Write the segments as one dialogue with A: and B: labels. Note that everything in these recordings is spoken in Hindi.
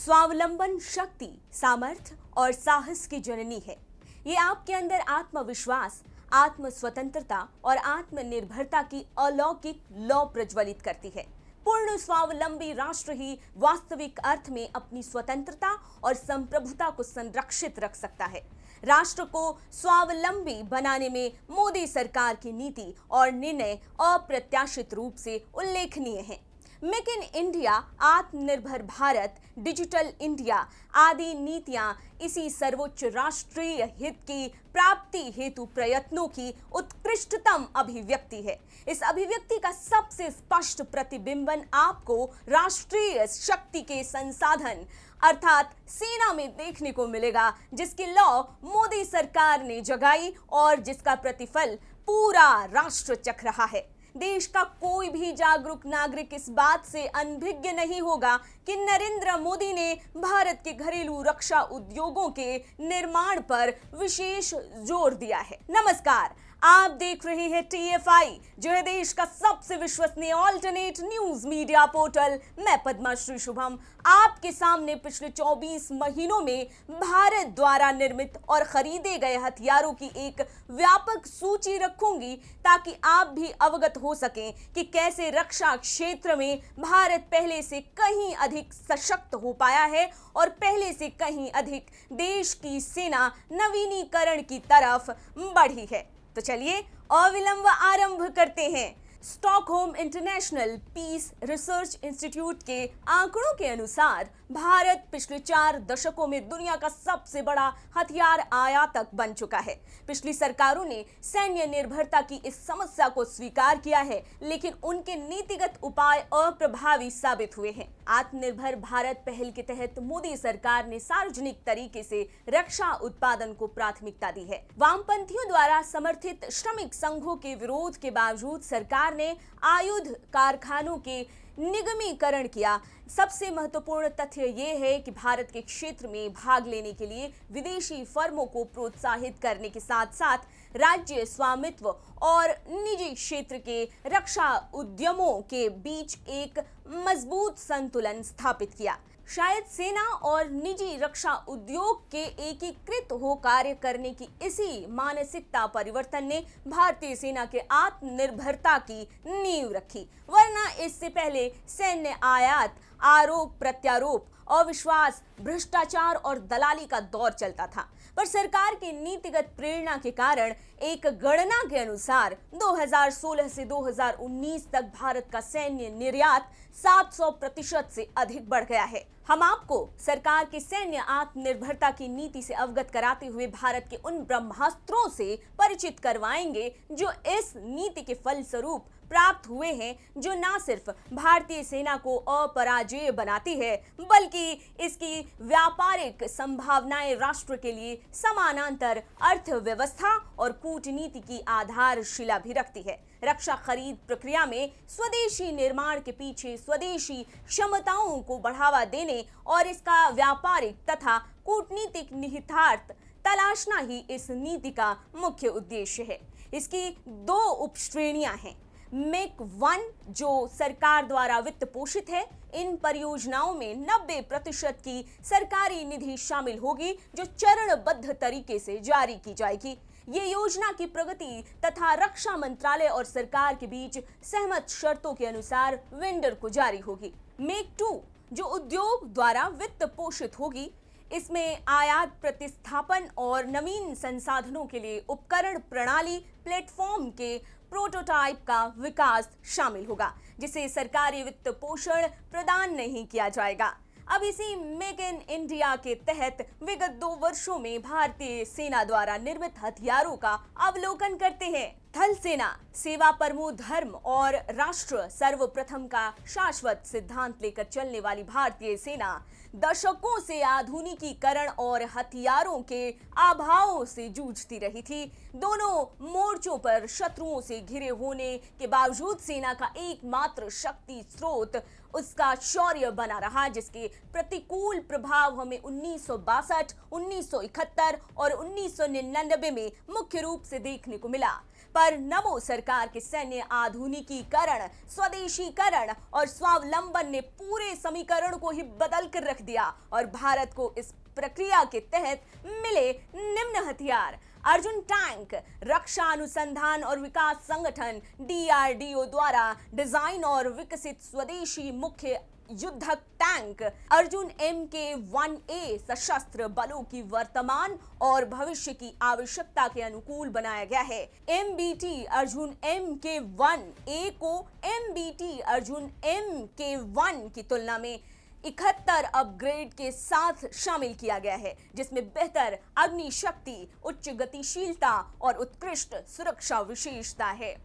A: स्वावलंबन शक्ति, सामर्थ्य और साहस की जननी है। ये आपके अंदर आत्मविश्वास, आत्म स्वतंत्रता और आत्मनिर्भरता की अलौकिक लौ प्रज्वलित करती है। पूर्ण स्वावलंबी राष्ट्र ही वास्तविक अर्थ में अपनी स्वतंत्रता और संप्रभुता को संरक्षित रख सकता है। राष्ट्र को स्वावलंबी बनाने में मोदी सरकार की नीति और निर्णय अप्रत्याशित रूप से उल्लेखनीय हैं। मेक इन इंडिया, आत्मनिर्भर भारत, डिजिटल इंडिया आदि नीतियां इसी सर्वोच्च राष्ट्रीय हित की प्राप्ति हेतु प्रयत्नों की उत्कृष्टतम अभिव्यक्ति है। इस अभिव्यक्ति का सबसे स्पष्ट प्रतिबिंबन आपको राष्ट्रीय शक्ति के संसाधन अर्थात सेना में देखने को मिलेगा, जिसकी लौ मोदी सरकार ने जगाई और जिसका प्रतिफल पूरा राष्ट्र चख रहा है। देश का कोई भी जागरूक नागरिक इस बात से अनभिज्ञ नहीं होगा कि नरेंद्र मोदी ने भारत के घरेलू रक्षा उद्योगों के निर्माण पर विशेष जोर दिया है। नमस्कार, आप देख रहे हैं TFI, जो है देश का सबसे विश्वसनीय ऑल्टरनेट न्यूज मीडिया पोर्टल। मैं पद्माश्री शुभम आपके सामने पिछले 24 महीनों में भारत द्वारा निर्मित और खरीदे गए हथियारों की एक व्यापक सूची रखूंगी, ताकि आप भी अवगत हो सकें कि कैसे रक्षा क्षेत्र में भारत पहले से कहीं अधिक सशक्त हो पाया है और पहले से कहीं अधिक देश की सेना नवीनीकरण की तरफ बढ़ी है। तो चलिए अविलंब आरंभ करते हैं। Stockholm International Peace Research Institute के आंकड़ों के अनुसार भारत पिछले 4 दशकों में दुनिया का सबसे बड़ा हथियार आयातक बन चुका है। पिछली सरकारों ने सैन्य निर्भरता की इस समस्या को स्वीकार किया है, लेकिन उनके नीतिगत उपाय अप्रभावी साबित हुए हैं। आत्मनिर्भर भारत पहल के तहत मोदी सरकार ने सार्वजनिक तरीके से रक्षा उत्पादन को प्राथमिकता दी है। वामपंथियों द्वारा समर्थित श्रमिक संघों के विरोध के बावजूद सरकार ने आयुध कारखानों के निगमीकरण किया। सबसे महत्वपूर्ण तथ्य यह है कि भारत के क्षेत्र में भाग लेने के लिए विदेशी फर्मों को प्रोत्साहित करने के साथ साथ राज्य स्वामित्व और निजी क्षेत्र के रक्षा उद्यमों के बीच एक मजबूत संतुलन स्थापित किया। शायद सेना और निजी रक्षा उद्योग के एकीकृत हो कार्य करने की इसी मानसिकता परिवर्तन ने भारतीय सेना के आत्मनिर्भरता की नींव रखी, वरना इससे पहले सैन्य आयात, आरोप प्रत्यारोप, अविश्वास, भ्रष्टाचार और दलाली का दौर चलता था। पर सरकार की नीतिगत प्रेरणा के कारण एक गणना के अनुसार 2016 से 2019 तक भारत का सैन्य निर्यात 700% से अधिक बढ़ गया है। हम आपको सरकार की सैन्य आत्मनिर्भरता की नीति से अवगत कराते हुए भारत के उन ब्रह्मास्त्रों से परिचित करवाएंगे जो इस नीति के फलस्वरूप प्राप्त हुए हैं, जो न सिर्फ भारतीय सेना को अपराजेय बनाती है, बल्कि इसकी व्यापारिक संभावनाएं राष्ट्र के लिए समानांतर अर्थव्यवस्था और कूटनीति की आधारशिला भी रखती है। रक्षा खरीद प्रक्रिया में स्वदेशी निर्माण के पीछे स्वदेशी क्षमताओं को बढ़ावा देने और इसका व्यापारिक तथा कूटनीतिक निहितार्थ तलाशना ही इस नीति का मुख्य उद्देश्य है। इसकी 2 उपश्रेणियां हैं। मेक 1 जो सरकार द्वारा वित्त पोषित है। इन परियोजनाओं में 90% की सरकारी निधि शामिल होगी, जो चरणबद्ध तरीके से जारी की जाएगी। ये योजना की प्रगति तथा रक्षा मंत्रालय और सरकार के बीच सहमत शर्तों के अनुसार वेंडर को जारी होगी। मेक 2 जो उद्योग द्वारा वित्त पोषित होगी। इसमें आयात प्रतिस्थापन और नवीन संसाधनों के लिए उपकरण प्रणाली प्लेटफॉर्म के प्रोटोटाइप का विकास शामिल होगा, जिसे सरकारी वित्त पोषण प्रदान नहीं किया जाएगा। अब इसी मेक इन इंडिया के तहत विगत 2 वर्षों में भारतीय सेना द्वारा निर्मित हथियारों का अवलोकन करते हैं। थल सेना सेवा परमो धर्म और राष्ट्र सर्वप्रथम का शाश्वत सिद्धांत लेकर चलने वाली भारतीय सेना दशकों से आधुनिकीकरण और हथियारों के अभाव से जूझती रही थी। दोनों मोर्चों पर शत्रुओं से घिरे होने के बावजूद सेना का एकमात्र शक्ति स्रोत उसका शौर्य बना रहा, जिसके प्रतिकूल प्रभाव हमें 1962, 1971 और 1999 में मुख्य रूप से देखने को मिला। पर नमो सरकार के सैन्य आधुनिकीकरण, स्वदेशीकरण और स्वावलंबन ने पूरे समीकरण को ही बदल कर रख दिया और भारत को इस प्रक्रिया के तहत मिले निम्न हथियार: अर्जुन टैंक, रक्षा अनुसंधान और विकास संगठन DRDO द्वारा डिजाइन और विकसित स्वदेशी मुख्य युद्धक टैंक अर्जुन MK1A सशस्त्र बलों की वर्तमान और भविष्य की आवश्यकता के अनुकूल बनाया गया है। MBT अर्जुन MK1A को MBT अर्जुन MK1 की तुलना में 71 अपग्रेड के साथ शामिल किया गया है, जिसमें बेहतर अग्नि शक्ति, उच्च गतिशीलता और उत्कृष्ट सुरक्षा विशेषता है।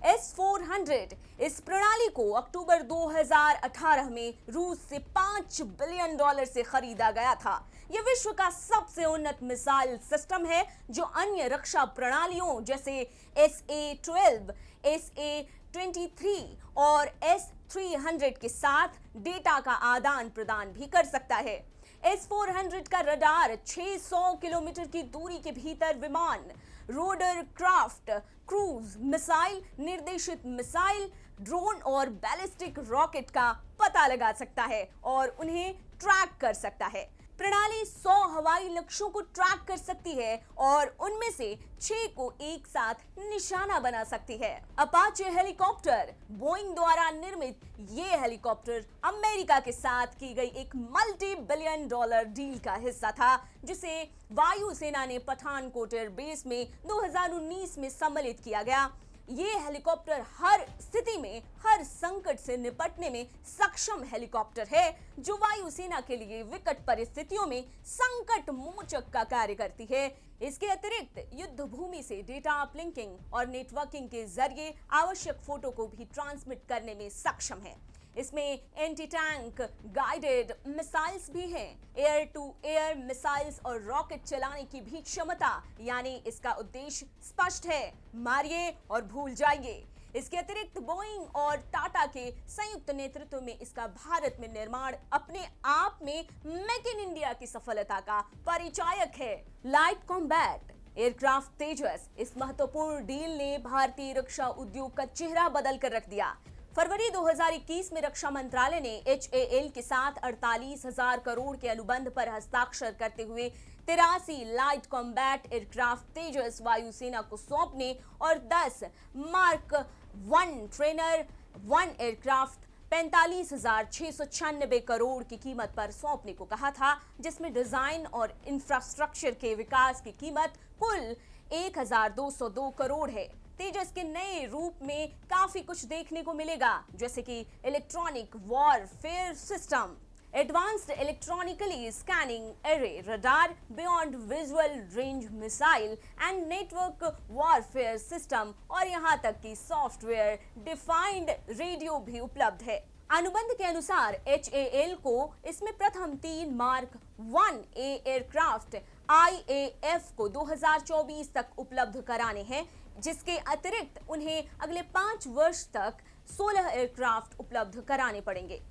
A: S-400 इस प्रणाली को अक्टूबर 2018 में रूस से $5 बिलियन से खरीदा गया था। यह विश्व का सबसे उन्नत मिसाइल सिस्टम है जो अन्य रक्षा प्रणालियों जैसे SA-12, SA-23 और S-300 के साथ डेटा का आदान प्रदान भी कर सकता है। S-400 का रडार 600 किलोमीटर की दूरी के भीतर विमान, रोडर क्राफ्ट, क्रूज मिसाइल, निर्देशित मिसाइल, ड्रोन और बैलिस्टिक रॉकेट का पता लगा सकता है और उन्हें ट्रैक कर सकता है। प्रणाली 100 हवाई लक्ष्यों को ट्रैक कर सकती है और उनमें से 6 को एक साथ निशाना बना सकती है। अपाचे हेलीकॉप्टर बोइंग द्वारा निर्मित ये हेलीकॉप्टर अमेरिका के साथ की गई एक $multi-billion डील का हिस्सा था, जिसे वायुसेना ने पठानकोट एयर बेस में 2019 में सम्मिलित किया गया। ये हेलीकॉप्टर हर स्थिति में, हर संकट से निपटने में सक्षम हेलीकॉप्टर है, जो वायुसेना के लिए विकट परिस्थितियों में संकट मोचक का कार्य करती है। इसके अतिरिक्त युद्ध भूमि से डेटा अपलिंकिंग और नेटवर्किंग के जरिए आवश्यक फोटो को भी ट्रांसमिट करने में सक्षम है। इसमें एंटी टैंक गाइडेड मिसाइल्स भी हैं, एयर टू एयर मिसाइल्स और रॉकेट चलाने की भी क्षमता, यानी इसका उद्देश्य स्पष्ट है, मारिए और भूल जाइए। इसके अतिरिक्त बोइंग और टाटा के संयुक्त नेतृत्व में इसका भारत में निर्माण अपने आप में मेक इन इंडिया की सफलता का परिचायक है। लाइट कॉम्बैट एयरक्राफ्ट तेजस इस महत्वपूर्ण डील ने भारतीय रक्षा उद्योग का चेहरा बदल कर रख दिया। फरवरी 2021 में रक्षा मंत्रालय ने HAL के साथ 48,000 करोड़ के अनुबंध पर हस्ताक्षर करते हुए 83 लाइट कॉम्बैट एयरक्राफ्ट तेजस वायुसेना को सौंपने और 10 मार्क 1 ट्रेनर 1 एयरक्राफ्ट 45,696 करोड़ की कीमत पर सौंपने को कहा था, जिसमें डिजाइन और इंफ्रास्ट्रक्चर के विकास की कीमत कुल 1,202 करोड़ है। तेजस के नए रूप में काफी कुछ देखने को मिलेगा, जैसे कि electronic warfare system, advanced electronically scanning array radar, beyond visual range missile and network warfare system और यहां तक कि सॉफ्टवेयर डिफाइंड रेडियो भी उपलब्ध है। अनुबंध के अनुसार HAL को इसमें प्रथम 3 मार्क 1A एयरक्राफ्ट IAF को 2024 तक उपलब्ध कराने हैं, जिसके अतिरिक्त उन्हें अगले 5 वर्ष तक 16 एयरक्राफ्ट उपलब्ध कराने पड़ेंगे।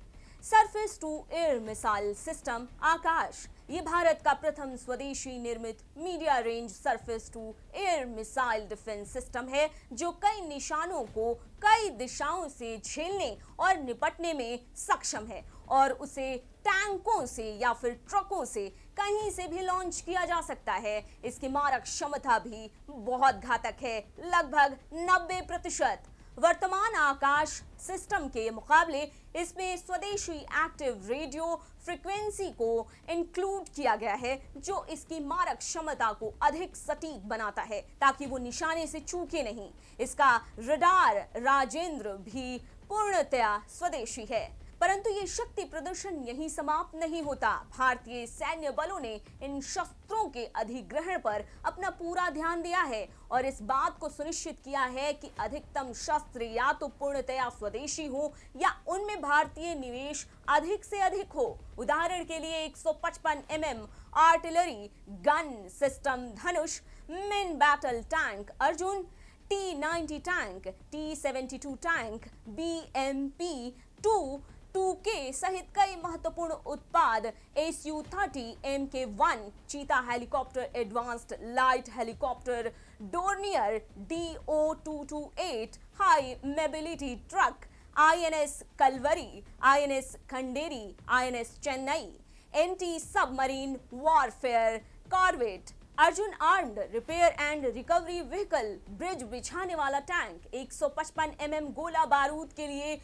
A: Surface to air missile system Akash ये भारत का प्रथम स्वदेशी निर्मित medium range surface to air missile defence system है, जो कई निशानों को कई दिशाओं से झेलने और निपटने में सक्षम है और उसे टैंकों से या फिर ट्रकों से कहीं से भी लॉन्च किया जा सकता है। इसकी मारक क्षमता भी बहुत घातक है, लगभग 90%। वर्तमान आकाश सिस्टम के मुकाबले इसमें स्वदेशी एक्टिव रेडियो फ्रीक्वेंसी को इंक्लूड किया गया है, जो इसकी मारक क्षमता को अधिक सटीक बनाता है ताकि वो निशाने से चूके नहीं। इसका रडार राजेंद्र भी पूर्णतया स्वदेशी है। परंतु ये शक्ति प्रदर्शन यहीं समाप्त नहीं होता। भारतीय सैन्य बलों ने इन शस्त्रों के अधिग्रहण पर अपना पूरा ध्यान दिया है और इस बात को सुनिश्चित किया है कि अधिकतम शस्त्र या तो पूर्णतया स्वदेशी हो या उनमें भारतीय निवेश अधिक से अधिक हो। उदाहरण के लिए 155 mm artillery gun system Dhanush, main battle tank Arjun, T-90 tank, T-72 tank, BMP-2 2K सहित कई महत्वपूर्ण उत्पाद SU-30 Mk1 Cheetah helicopter, advanced light helicopter, Dornier DO-228 high mobility truck, INS Kalvari, INS Khanderi, INS Chennai, anti submarine warfare corvette, Arjun armoured repair and recovery vehicle, bridge बिछाने वाला टैंक, 155 mm गोला बारूद के लिए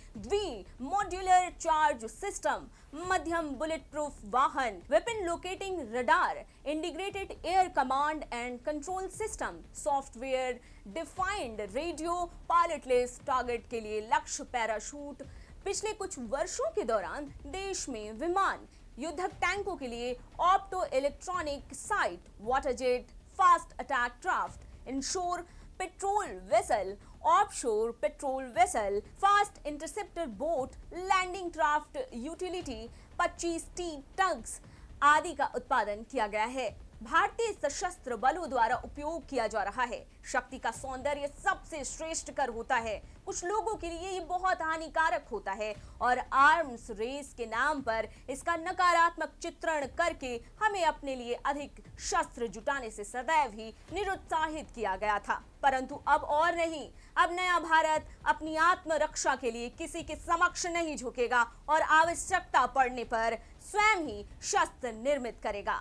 A: मॉड्यूलर चार्ज सिस्टम, मध्यम बुलेट प्रूफ वाहन, weapon locating radar, integrated air command and control system, software defined radio, पायलटलेस target के लिए लक्ष्य पैराशूट। पिछले कुछ वर्षों के दौरान देश में विमान, युद्धक टैंकों के लिए opto electronic sight, water jet, fast attack craft, inshore patrol vessel, offshore patrol vessel, fast interceptor boat, landing craft, utility 25T tugs आदि का उत्पादन किया गया है। भारतीय सशस्त्र बलों द्वारा उपयोग किया जा रहा है। शक्ति का सौंदर्य सबसे श्रेष्ठ कर होता है, कुछ लोगों के लिए ये बहुत हानिकारक होता है और आर्म्स रेस के नाम पर इसका नकारात्मक चित्रण करके हमें अपने लिए अधिक शस्त्र जुटाने से सदैव ही निरुत्साहित किया गया था। परंतु अब और नहीं, अब नया भारत अपनी आत्मरक्षा के लिए किसी के समक्ष नहीं झुकेगा और आवश्यकता पड़ने पर स्वयं ही शस्त्र निर्मित करेगा।